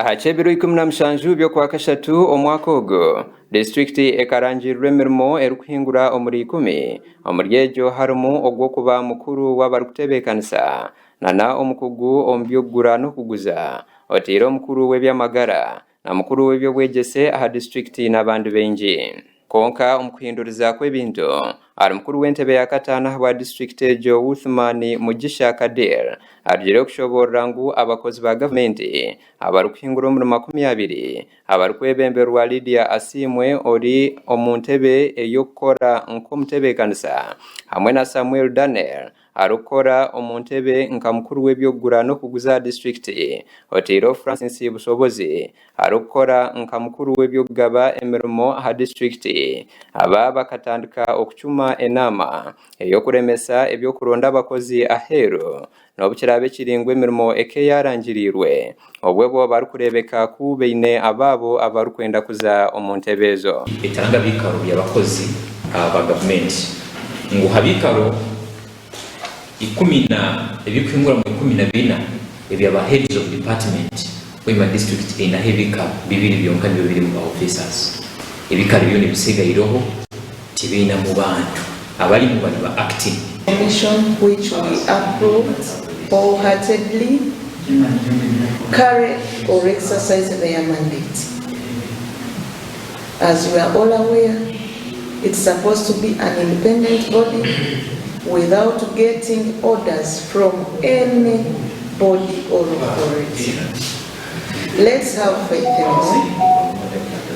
Ahachebiro 17 byo kwa kashatu omwaka ogo district ekarangirirwe emirimo erukuhingura omuri 10 omuryejo harimu ogwo kuba mukuru w'abarukutebekanisa nana omukugu ombyogura n'okuguza otira omukuru w'ebyamagara na mukuru w'ebyobwegese aha district n'abandi benji konka omukuhinduriza kw'ebintu ari mukuru w'entebe ya katana wa district ejo Uthmani Mugisha Kadir arjire kushoborera ngu abakozi ba gavumenti abarukuhingura omurimo 20 abarukwebemberwa Lydia Asimwe ori omuntebe eyokora nkomutebekanisa hamwe na Samuel Daniel arukora omuntebe nka mukuru w'ebyogura no kuguza district otiro Francis Busobozi arukora nka mukuru w'ebyogaba emirimo ha district aba bakatandika okucuma enama eyokuremesa ebyokuronda abakozi aheru n'obukirabe kiringwe emirimo eke yarangirirwe obwebo barukurebeka kubeine ababo abarukwenda kuza omuntebezo etaranga bikaro by'abakozi aba government ngo habikaro 10 ebikwingura mu 14 ebyaba heads of department wema district ina hebika bibiri byonka nibyo biri mu officers ebikaro byo nibisiga iroho tibina mu bantu abali mu bali ba acting commission which we approved wholeheartedly carry or exercise their mandate. As we are all aware, it's supposed to be an independent body without getting orders from any body or authority. Let's have faith in God.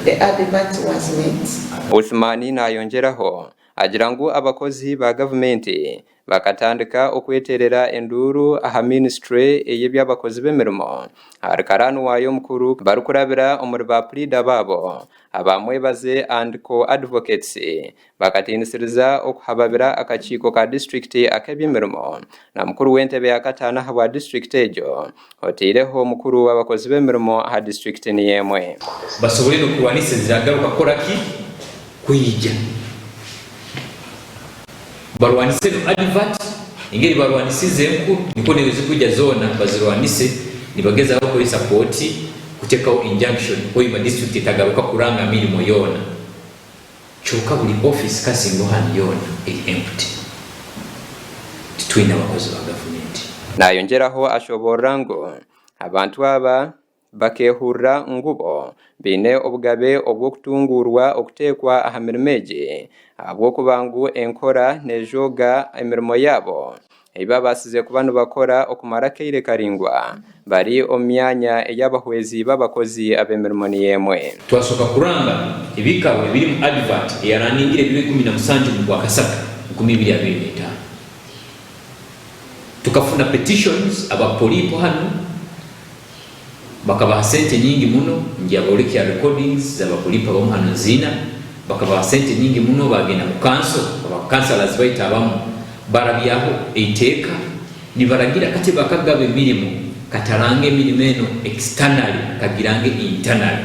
The advert was met. Uthmani nayongeraho agirangu abakozi ba gavumenti bakatandika okweterera enduru aha ministry ey'ebyabakozi b'emirimo arikaranu wayo mukuru barukurabira omuri ba pleader babo abamwebaze and co-advocates bakatinisiriza okuhababira akakiiko ka district ak'ebyemirimo na mukuru w'entebe ya katana wa district ejo otireho mukuru w'abakozi b'emirimo ha district niyemwe basobole no kuwanisiriza agaruka koraki kuyija barwanise advert ingeri barwanisize nkuru niko neweze kujya zona bazirwanise nibageza aho kuri support kutekaho injunction ko ima district itagaruka kuranga mirimo yona cyuka buri office kasingo hano yona empty twina abakozi ba government nayongeraho ashobora ngo abantu aba bakehurra ngubo bine obugabe obwo kutungurwa okutekwa aha mirimeje abwo kubangu enkora nejoga emirimo yabo iba basize kubanu bakora okumara keire karingwa bari omyanya eyabahwezi babakozi abemirimo niyemwe twasoka kuranga ibikabo biri mu advert yaraningire bibe 17 mu Kasaka 2025 tukafuna petitions abapolipo hano bakabaha sente nyingi muno njaboleki ya recordings z'abapolipo bo hano zina bakabaha sente nyingi muno bagenda mu council abakansalas baita abamu barabyaho eiteka nibaragira kati bakagabe mirimo katarange mirimeno externally kagirange internally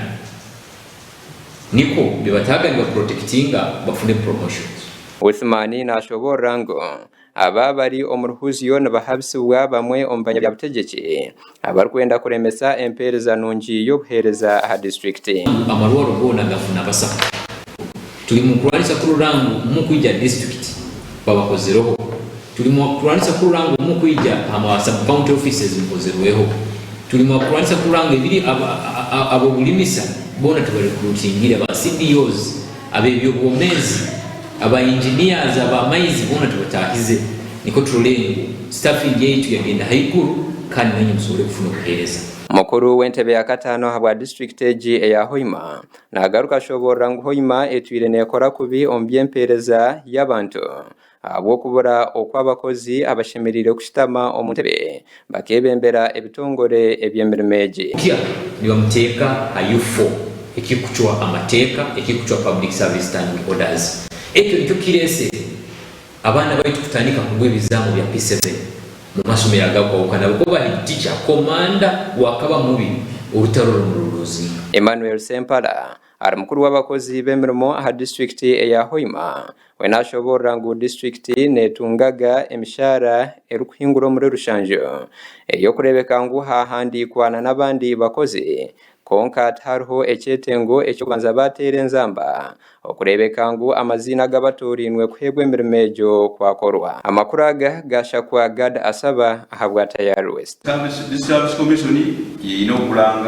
niko bibataganirwa protectinga bafune promotions Uthmani nashobora ngo aba bari omuruhuziyo n'abahabisibwa bamwe ombanya bya butegeki abarukwenda kuremesa empereza nungi yo buhereza ha district amarwaro bona gafuna basaka tuli mu kurwanisa kururangu mu kwijya district babakozeroho tuli mu kurwanisa kururangu mu kwijya ama sub county offices mukozeroho tuli mu kurwanisa kururangu ibiri abo bulimisa bona tubali kurutingira ba CDOs abebyo bomezi aba engineers aba maizi bona tubatahize niko tulengo staffing yetu yagenda haikuru kandi nanyi musubire kufuna kuhereza mukuru w'entebe ya katano habwa district eji eya Hoima nagaruka shobora ngo Hoima etwire nekora kubi ombyempereza y'abantu abo kubura okwabakozi abashemerire kushitama omuntebe bakebembera ebitongore ebyemirimeji kia ni bamuteka ayufo ekikuchwa amateka ekikuchwa public service standing orders ekyo nicyo kirese abana baitu kutandika kugwe bizamu bya P7 mu masomero agakwa ukana uko bali teacher commander wakaba mubi urutaruro mururuzi Emmanuel Sempala ari mukuru w'abakozi b'emirimo aha district eya Hoima wenashobora ngu district netungaga emishara erukuhingura muri Rushanjo eyo kurebeka ngu hahandikwana n'abandi bakozi konka hariho ekyetengo ekyo kwanza batere enzamba okurebeka ngu amazina g'abatorinwe kuhebwa emirimo egyo kwakorwa. Amakuru aga gashakwa Gad Asaba ahabwa Tayari West. Service Commission yino kulanga